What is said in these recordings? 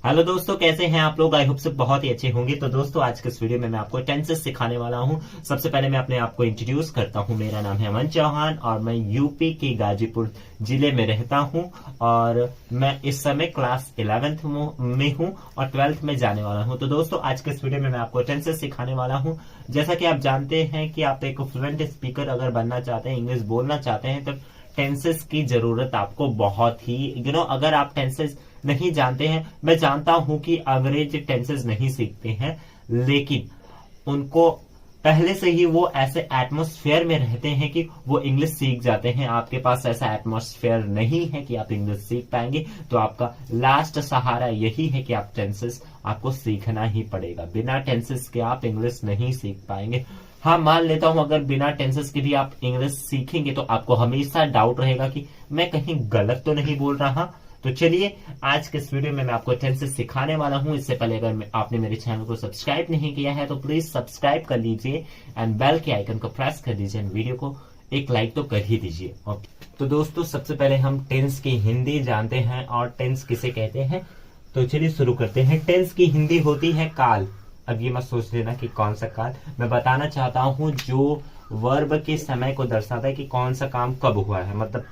Hello दोस्तों, कैसे हैं आप लोग। आई होप से बहुत ही अच्छे होंगे। तो दोस्तों, आज के इस वीडियो में मैं आपको टेंसेस सिखाने वाला हूं। सबसे पहले मैं अपने आप को इंट्रोड्यूस करता हूं। मेरा नाम है अमन चौहान और मैं यूपी के गाजीपुर जिले में रहता हूं और मैं इस समय क्लास 11th में हूं और 12th में जाने वाला हूं। तो दोस्तों, आज के इस वीडियो में मैं आपको टेंसेस सिखाने वाला हूं। जैसा कि आप जानते हैं कि आप एक फ्लुएंट स्पीकर अगर बनना चाहते हैं, इंग्लिश बोलना चाहते हैं, तो टेंसेस की जरूरत आपको बहुत ही अगर आप टेंसेस नहीं जानते हैं। मैं जानता हूं कि अंग्रेज टेंसेस नहीं सीखते हैं, लेकिन उनको पहले से ही वो ऐसे एटमोस्फेयर में रहते हैं कि वो इंग्लिश सीख जाते हैं। आपके पास ऐसा एटमोस्फेयर नहीं है कि आप इंग्लिश सीख पाएंगे, तो आपका लास्ट सहारा यही है कि आप टेंसेस आपको सीखना ही पड़ेगा। बिना टेंसेस के आप इंग्लिश नहीं सीख पाएंगे। हाँ, मान लेता हूं अगर बिना टेंसेस के भी आप इंग्लिश सीखेंगे तो आपको हमेशा डाउट रहेगा कि मैं कहीं गलत तो नहीं बोल रहा। तो चलिए, आज के इस वीडियो में मैं आपको टेंसेस सिखाने वाला हूं। इससे पहले अगर आपने मेरे चैनल को सब्सक्राइब नहीं किया है तो प्लीज सब्सक्राइब कर लीजिए एंड बेल के आइकन को प्रेस कर दीजिए एंड वीडियो को एक लाइक तो कर ही दीजिए। तो दोस्तों, सबसे पहले हम टेंस की हिंदी जानते हैं और टेंस किसे कहते हैं। तो चलिए शुरू करते हैं। टेंस की हिंदी होती है काल। अब ये मत सोच लेना कि कौन सा काल, मैं बताना चाहता हूं जो वर्ब के समय को दर्शाता है कि कौन सा काम कब हुआ है। मतलब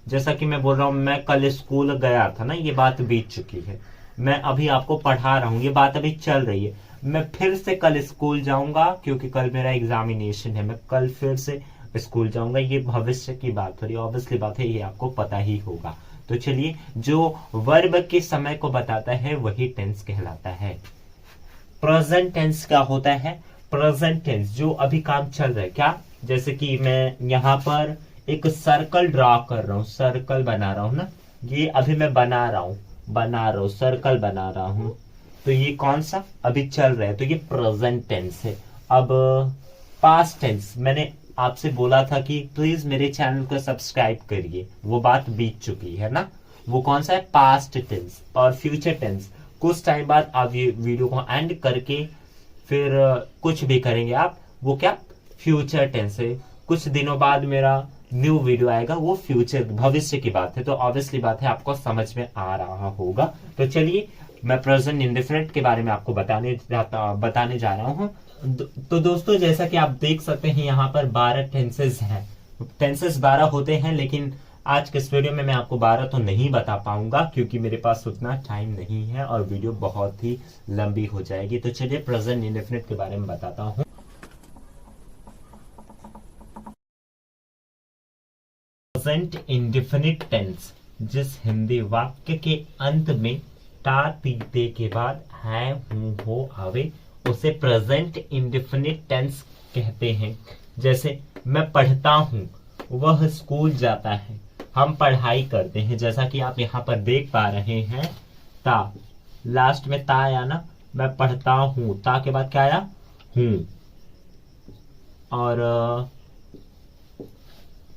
जैसा कि मैं बोल रहा हूं, मैं कल स्कूल गया था ना, ये बात बीत चुकी है। मैं अभी आपको पढ़ा रहा हूं, ये बात अभी चल रही है। मैं फिर से कल स्कूल जाऊंगा क्योंकि कल मेरा एग्जामिनेशन है। मैं कल फिर से स्कूल जाऊंगा, ये भविष्य की बात हो रही है। ऑब्वियसली बात है, ये आपको पता ही होगा। तो चलिए, जो वर्ब के समय को बताता है वही टेंस कहलाता है। प्रेजेंट टेंस क्या होता है? प्रेजेंट टेंस जो अभी काम चल रहा है। क्या? जैसे कि मैं यहाँ पर एक सर्कल ड्रॉ कर रहा हूं, सर्कल बना रहा हूं ना, ये अभी मैं बना रहा हूं, सर्कल बना रहा हूं। तो ये कौन सा अभी चल रहा है, तो ये प्रेजेंट टेंस है। अब पास्ट टेंस, मैंने आपसे बोला था कि प्लीज मेरे चैनल को सब्सक्राइब करिए, वो बात बीत चुकी है ना। वो कौन सा है? Past tense. और फ्यूचर टेंस, कुछ टाइम बाद आप ये वीडियो को एंड करके फिर कुछ भी करेंगे आप, वो क्या? फ्यूचर टेंस है। कुछ दिनों बाद मेरा न्यू वीडियो आएगा, वो फ्यूचर भविष्य की बात है। तो ऑब्वियसली बात है, आपको समझ में आ रहा होगा। तो चलिए, मैं प्रेजेंट इंडेफिनिट के बारे में आपको बताने जा रहा हूं। तो दोस्तों, जैसा कि आप देख सकते हैं यहाँ पर 12 टेंसेस हैं। टेंसेस 12 होते हैं, लेकिन आज के इस वीडियो में मैं आपको 12 तो नहीं बता पाऊंगा क्योंकि मेरे पास उतना टाइम नहीं है और वीडियो बहुत ही लंबी हो जाएगी। तो चलिए, प्रेजेंट इंडेफिनिट के बारे में बताता हूं। प्रेजेंट इंडेफिनिट टेंस, जिस हिंदी वाक्य के अंत में ता तीते के बाद है, हूं, हो, आवे, उसे प्रेजेंट इंडेफिनिट टेंस कहते हैं। जैसे मैं पढ़ता हूं, वह स्कूल जाता है, हम पढ़ाई करते हैं। जैसा कि आप यहाँ पर देख पा रहे हैं, ता, लास्ट में ता आया ना। मैं पढ़ता हूं, ता के बाद क्या आया? हूं। और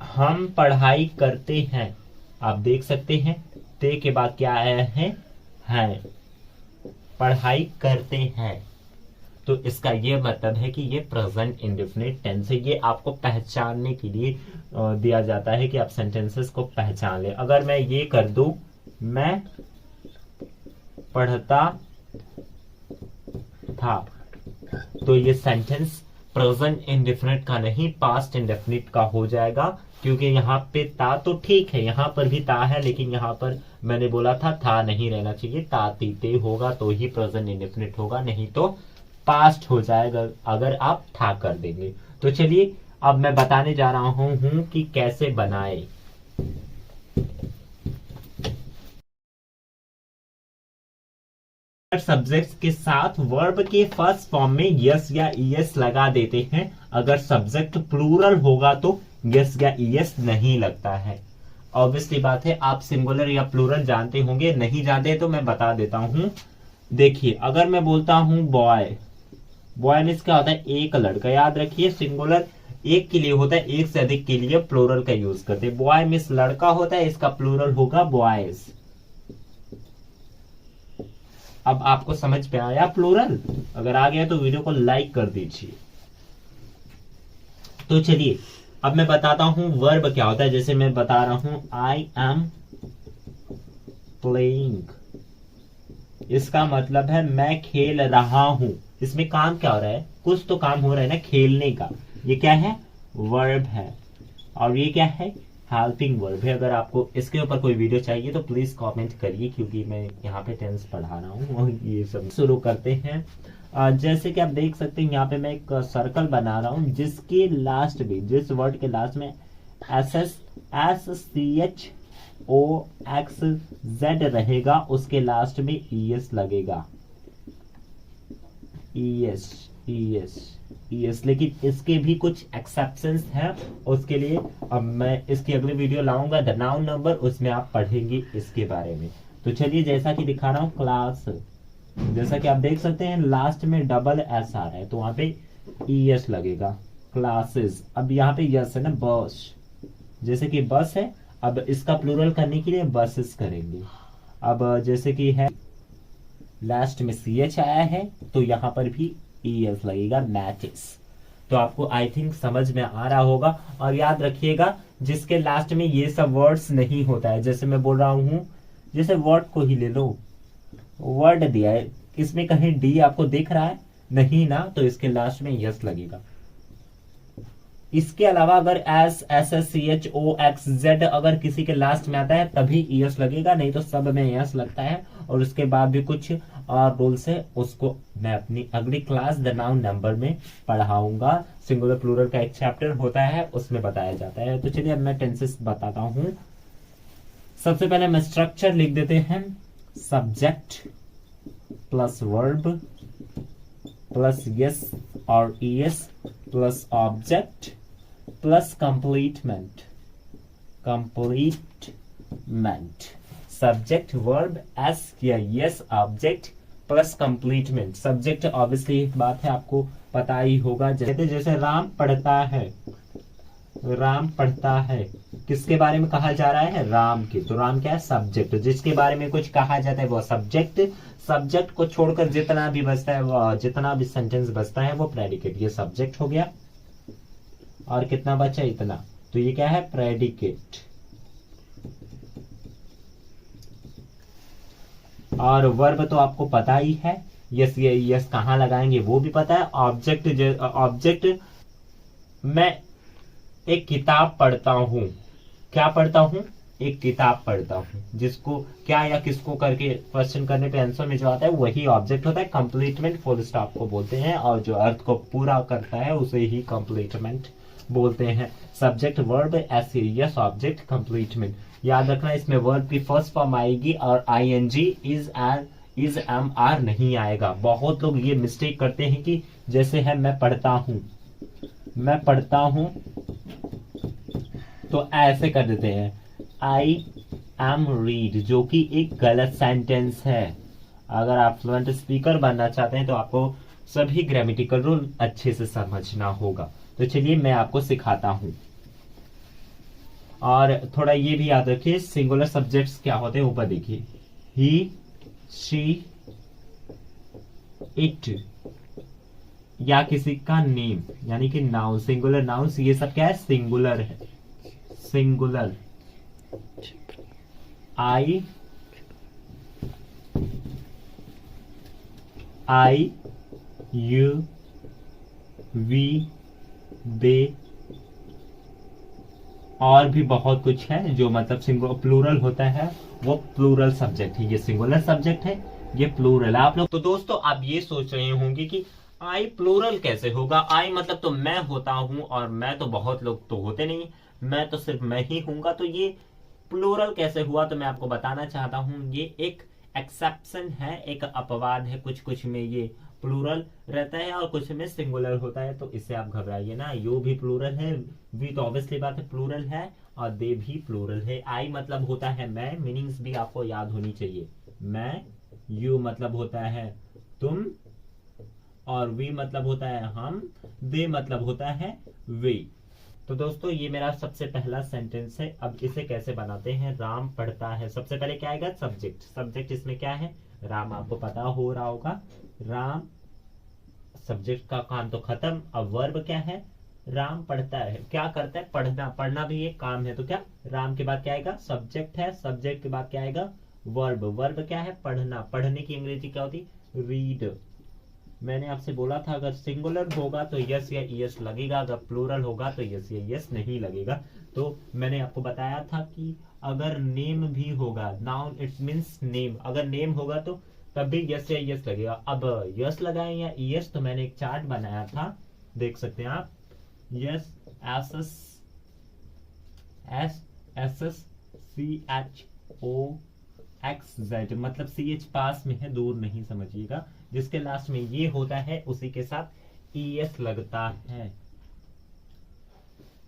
हम पढ़ाई करते हैं, आप देख सकते हैं, ते के बाद क्या आया है? हैं। पढ़ाई करते हैं। तो इसका ये मतलब है कि ये प्रेजेंट इंडेफिनिट टेंस है। ये आपको पहचानने के लिए दिया जाता है कि आप सेंटेंसेस को पहचान ले। अगर मैं ये कर दूं, मैं पढ़ता था, तो ये सेंटेंस प्रेजेंट इंडेफिनिट का नहीं, पास्ट इंडेफिनिट का हो जाएगा। क्योंकि यहाँ पे ता तो ठीक है, यहाँ पर भी ता है, लेकिन यहाँ पर मैंने बोला था नहीं रहना चाहिए, ता तीते होगा तो ही प्रेजेंट इंडेफिनिट होगा, नहीं तो पास्ट हो जाएगा अगर आप था कर देंगे। तो चलिए, अब मैं बताने जा रहा हूं कि कैसे बनाए। सब्जेक्ट के साथ वर्ब के फर्स्ट फॉर्म में यस या ईएस लगा देते हैं। अगर सब्जेक्ट प्लूरल होगा तो यस या ईएस नहीं लगता है। ऑब्वियसली बात है, आप सिंगुलर या प्लूरल जानते होंगे, नहीं जानते तो मैं बता देता हूं। देखिए, अगर मैं बोलता हूं बॉय, बॉय मीन्स क्या होता है? एक लड़का। याद रखिए, सिंगुलर एक के लिए होता है, एक से अधिक के लिए प्लूरल का यूज करते हैं। बॉय मीन्स लड़का होता है, इसका प्लूरल होगा बॉयज। अब आपको समझ में आया प्लूरल? अगर आ गया तो वीडियो को लाइक कर दीजिए। तो चलिए, अब मैं बताता हूं वर्ब क्या होता है। जैसे मैं बता रहा हूं, आई एम प्लेइंग इसका मतलब है मैं खेल रहा हूं। इसमें काम क्या हो रहा है, कुछ तो काम हो रहा है ना खेलने का। ये क्या है, वर्ब है। और ये क्या है, हेल्पिंग वर्ब है। अगर आपको इसके ऊपर कोई वीडियो चाहिए तो प्लीज कमेंट करिए, क्योंकि मैं यहाँ पे टेंस पढ़ा रहा हूँ। और ये सब शुरू करते हैं। जैसे कि आप देख सकते हैं यहाँ पे मैं एक सर्कल बना रहा हूँ, जिसके लास्ट में, जिस वर्ड के लास्ट में SCHOXZ रहेगा, उसके लास्ट में ES लगेगा। ES। लेकिन इसके भी कुछ एक्सेप्शंस हैं। उसके लिए अब मैं इसकी अगली वीडियो लाऊंगा, द नाउन नंबर, उसमें आप पढ़ेंगे इसके बारे में। तो चलिए, जैसा कि दिखा रहा हूँ, क्लास, जैसा कि आप देख सकते हैं लास्ट में डबल S आ रहा है, तो वहां पे ES लगेगा। क्लासेस, अब यहाँ पे यस है ना, बस, जैसे कि बस है, अब इसका प्लूरल करने के लिए बसेस करेंगे। अब जैसे कि है लास्ट में CH आया है, तो यहाँ पर भी ES लगेगा, मैचेस। तो आपको आई थिंक समझ में आ रहा होगा। और याद रखिएगा, जिसके लास्ट में ये सब वर्ड्स नहीं होता है, जैसे मैं बोल रहा हूं, जैसे वर्ड को ही ले लो, वर्ड दिया है, इसमें कहीं D आपको दिख रहा है नहीं ना, तो इसके लास्ट में यस लगेगा। इसके अलावा अगर SSCHOXZ अगर किसी के लास्ट में आता है तभी ES लगेगा, नहीं तो सब में ES लगता है। और उसके बाद भी कुछ और रूल्स है, उसको मैं अपनी अगली क्लास द नाउन नंबर में पढ़ाऊंगा। सिंगुलर प्लूरल का एक चैप्टर होता है, उसमें बताया जाता है। तो चलिए अब मैं टेंसेस बताता हूं। सबसे पहले मैं स्ट्रक्चर लिख देते हैं, subject plus verb plus S और ES plus object plus complement. Subject verb S या ES object plus complement. Subject obviously एक बात है, आपको पता ही होगा, जैसे राम पढ़ता है, राम पढ़ता है, किसके बारे में कहा जा रहा है, राम के। तो राम क्या है, सब्जेक्ट। जिसके बारे में कुछ कहा जाता है वो सब्जेक्ट। सब्जेक्ट को छोड़कर जितना भी बचता है, वो जितना भी सेंटेंस बचता है वो प्रेडिकेट। ये सब्जेक्ट हो गया, और कितना बचा, इतना, तो ये क्या है, प्रेडिकेट। और वर्ब तो आपको पता ही है, यस, ये यस कहां लगाएंगे वो भी पता है। ऑब्जेक्ट मैं एक किताब पढ़ता हूं, क्या पढ़ता हूं, एक किताब पढ़ता हूं। जिसको क्या या किसको करके क्वेश्चन करने पे आंसर में जो आता है वही ऑब्जेक्ट होता है। कंप्लीटमेंट फुल स्टॉप को बोलते हैं, और जो अर्थ को पूरा करता है उसे ही कंप्लीटमेंट बोलते हैं। Subject verb S ES object complement. याद रखना, इसमें वर्ब की फर्स्ट फॉर्म आएगी और ING इज एम आर नहीं आएगा। बहुत लोग ये मिस्टेक करते हैं कि जैसे है मैं पढ़ता हूं तो ऐसे कर देते हैं, आई एम रीड, जो कि एक गलत सेंटेंस है। अगर आप फ्लुएंट स्पीकर बनना चाहते हैं तो आपको सभी ग्रामेटिकल रूल अच्छे से समझना होगा। तो चलिए मैं आपको सिखाता हूं। और थोड़ा ये भी याद रखिए, सिंगुलर सब्जेक्ट्स क्या होते हैं, ऊपर देखिए, ही, शी, इट, या किसी का नेम, यानी कि नाउन, सिंगुलर नाउन्स, ये सब क्या है, सिंगुलर है। सिंगुलर, आई, यू, वी, दे, और भी बहुत कुछ है जो मतलब सिंगुलर प्लूरल होता है, वो प्लूरल सब्जेक्ट है। ये सिंगुलर सब्जेक्ट है, ये प्लूरल है। आप लोग तो दोस्तों आप ये सोच रहे होंगे कि आई प्लूरल कैसे होगा, आई मतलब तो मैं होता हूं, और मैं तो बहुत लोग तो होते नहीं, मैं तो सिर्फ मैं ही हूंगा, तो ये प्लूरल कैसे हुआ। तो मैं आपको बताना चाहता हूं, ये एक एक्सेप्शन है, एक अपवाद है। कुछ कुछ में ये प्लूरल रहता है और कुछ में सिंगुलर होता है, तो इससे आप घबराइए ना। यू भी प्लूरल है, वी तो ऑब्वियसली बात है प्लूरल है, और दे भी प्लूरल है। आई मतलब होता है मैं, मीनिंग्स भी आपको याद होनी चाहिए, मैं। यू मतलब होता है तुम, और वी मतलब होता है हम, दे मतलब होता है वे। तो दोस्तों ये मेरा सबसे पहला सेंटेंस है। अब इसे कैसे बनाते हैं, राम पढ़ता है। सबसे पहले क्या आएगा, सब्जेक्ट। सब्जेक्ट इसमें क्या है, राम, आपको पता हो रहा होगा, राम। सब्जेक्ट का काम तो खत्म। अब वर्ब क्या है, राम पढ़ता है, क्या करता है, पढ़ना। पढ़ना भी एक काम है, तो क्या, राम के बाद क्या आएगा, सब्जेक्ट है, सब्जेक्ट के बाद क्या आएगा, वर्ब, वर्ब क्या है? पढ़ना। पढ़ने की अंग्रेजी क्या होती? रीड। मैंने आपसे बोला था अगर सिंगुलर होगा तो यस या यस लगेगा, अगर प्लूरल होगा तो यस या यस नहीं लगेगा। तो मैंने आपको बताया था कि अगर नेम भी होगा, नाउन इट मीन्स नेम, अगर नेम होगा तो तब भी यस या यस लगेगा। अब यस लगाएं या यस, तो मैंने एक चार्ट बनाया था, देख सकते हैं आप। Yes S S S S C H O X Z, मतलब सी एच पास में है, दूर नहीं समझिएगा। जिसके लास्ट में ये होता है उसी के साथ ई एस लगता है।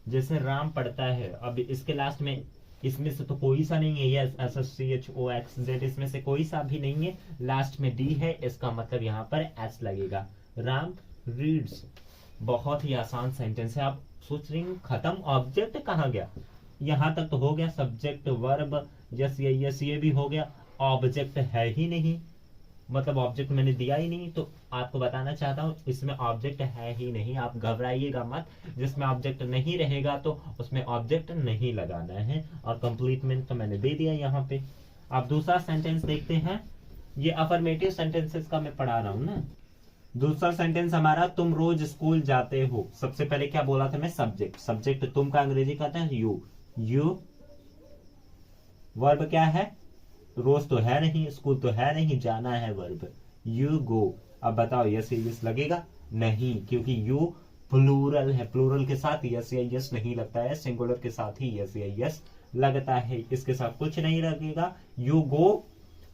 जैसे राम पढ़ता है, अब इसके लास्ट में इसमें से तो कोई सा नहीं है, yes S S C H O X Z, इसमें से कोई सा भी नहीं है, लास्ट में डी है, इसका मतलब यहाँ पर एस लगेगा। राम रीड्स। बहुत ही आसान सेंटेंस है। आप सोच रहे हैं खत्म, ऑब्जेक्ट कहाँ गया? यहां तक तो हो गया, सब्जेक्ट वर्ब यस या यस ये भी हो गया, ऑब्जेक्ट है ही नहीं, मतलब ऑब्जेक्ट मैंने दिया ही नहीं। तो आपको बताना चाहता हूं इसमें ऑब्जेक्ट है ही नहीं, आप घबराइएगा मत। जिसमें ऑब्जेक्ट नहीं रहेगा तो उसमें ऑब्जेक्ट नहीं लगाना है, और कंप्लीटमेंट तो मैंने दे दिया यहाँ पे। आप दूसरा सेंटेंस देखते हैं, ये अफर्मेटिव सेंटेंसेस का मैं पढ़ा रहा हूं ना। दूसरा सेंटेंस हमारा, तुम रोज स्कूल जाते हो। सबसे पहले क्या बोला था मैं? सब्जेक्ट। सब्जेक्ट तुम का अंग्रेजी कहते हैं यू। यू। वर्ब क्या है? रोज तो है नहीं, स्कूल तो है नहीं, जाना है वर्ब यू गो। अब बताओ यस या यस लगेगा? नहीं, क्योंकि यू प्लूरल है, प्लूरल के साथ यस या यस नहीं लगता है, सिंगुलर के साथ ही यस या यस लगता है, इसके साथ कुछ नहीं लगेगा। यू गो,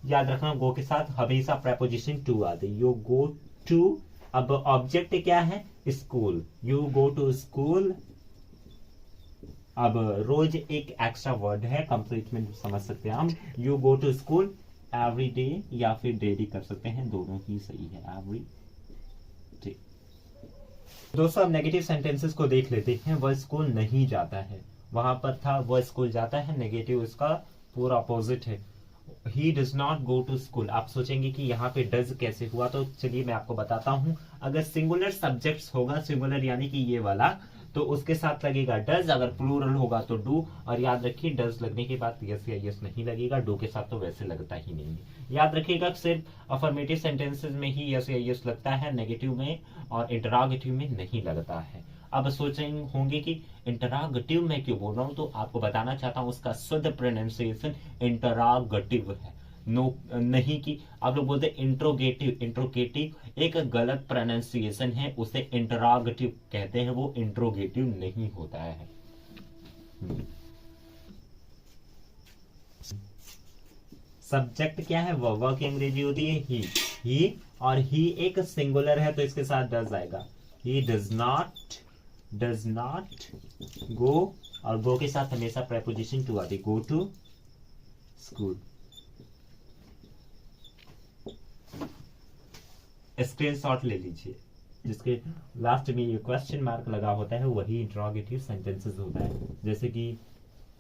याद रखना गो के साथ हमेशा प्रेपोजिशन टू आते, यू गो टू। अब ऑब्जेक्ट क्या है? School, you go to school. अब रोज एक एक्स्ट्रा वर्ड है, कंप्लीटमेंट समझ सकते हैं हम, you go to school every day, या फिर डेली कर सकते हैं, दोनों ही सही है, एवरी डे। दोस्तों अब नेगेटिव सेंटेंसेस को देख लेते हैं। वह स्कूल नहीं जाता है, वहां पर था वह स्कूल जाता है, नेगेटिव इसका पूरा अपोजिट है, he does not go to school. आप सोचेंगे कि यहाँ पे डज कैसे हुआ, तो चलिए मैं आपको बताता हूं। अगर सिंगुलर सब्जेक्ट्स होगा, सिंगुलर यानी कि ये वाला, तो उसके साथ लगेगा डज, अगर प्लूरल होगा तो डू। और याद रखिए डज लगने के बाद यस या यस नहीं लगेगा, डू के साथ तो वैसे लगता ही नहीं है। याद रखिएगा सिर्फ अफर्मेटिव सेंटेंसेस में ही यस या यस लगता है, नेगेटिव में और इंटरोगेटिव में नहीं लगता है। अब सोचेंगे होंगे कि इंटरोगेटिव में क्यों बोल रहा हूं, तो आपको बताना चाहता हूं उसका शुद्ध प्रोनाउंसिएशन इंटरोगेटिव है। नो नहीं कि आप लोग बोलते इंट्रोगेटिव, इंट्रोगेटिव एक गलत प्रोनाउंसिएशन है, उसे इंटरोगेटिव कहते हैं, वो इंट्रोगेटिव नहीं होता है। सब्जेक्ट क्या है? वह की अंग्रेजी होती है ही, और ही एक सिंगुलर है तो इसके साथ डज आएगा। ही डज नॉट गो, और गो के साथ हमेशा प्रेपोजिशन टू आती, गो टू स्कूल। स्क्रीनशॉट ले लीजिए, जिसके लास्ट में ये क्वेश्चन मार्क लगा होता है वही इंट्रोगेटिव सेंटेंसेस होता है। जैसे कि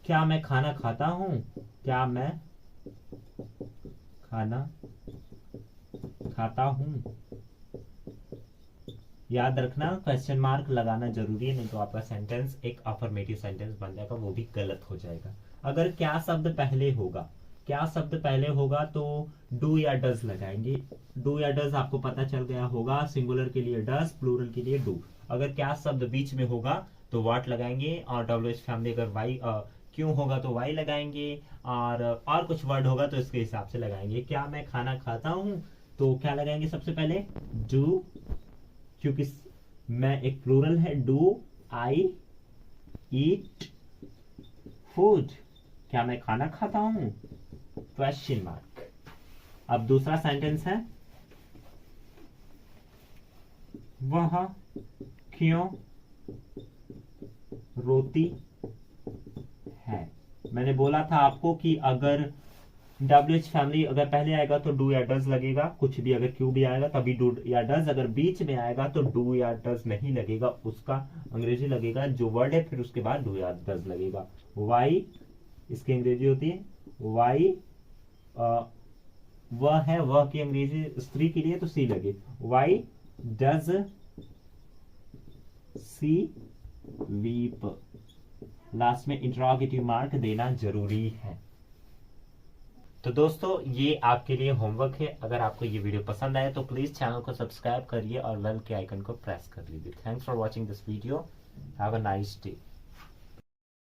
क्या मैं खाना खाता हूं? क्या मैं खाना खाता हूं? याद रखना क्वेश्चन मार्क लगाना जरूरी है, नहीं तो आपका सेंटेंस एक अफर्मेटिव सेंटेंस बन जाएगा, वो भी गलत हो जाएगा। अगर क्या शब्द पहले होगा, क्या शब्द पहले होगा तो डू या डज लगाएंगे। डू या डज आपको पता चल गया होगा, सिंगुलर के लिए डज, प्लूरल के लिए डू। अगर क्या शब्द बीच में होगा तो व्हाट लगाएंगे, और डब्ल्यूएच फैमिली अगर वाई क्यों होगा तो वाई लगाएंगे, और कुछ वर्ड होगा तो इसके हिसाब से लगाएंगे। क्या मैं खाना खाता हूं तो क्या लगाएंगे? सबसे पहले डू, क्योंकि मैं एक प्लूरल है, डू आई ईट फूड। क्या मैं खाना खाता हूं? Question mark. अब दूसरा सेंटेंस है, वह क्यों रोती है। मैंने बोला था आपको कि अगर डब्ल्यूएच फैमिली अगर पहले आएगा तो डू या डज लगेगा, कुछ भी अगर क्यों भी आएगा तभी डू या डज, अगर बीच में आएगा तो डू या डज नहीं लगेगा, उसका अंग्रेजी लगेगा जो वर्ड है, फिर उसके बाद डू या डज लगेगा। वाई इसकी अंग्रेजी होती है वाई, वह है, वह की अंग्रेजी स्त्री के लिए तो सी लगे, why does she weep. Last में इंटरोगेटिव मार्क देना जरूरी है। तो दोस्तों ये आपके लिए होमवर्क है। अगर आपको ये वीडियो पसंद आए तो प्लीज चैनल को सब्सक्राइब करिए और बेल के आइकन को प्रेस कर लीजिए। Thanks for watching this video. Have a nice day.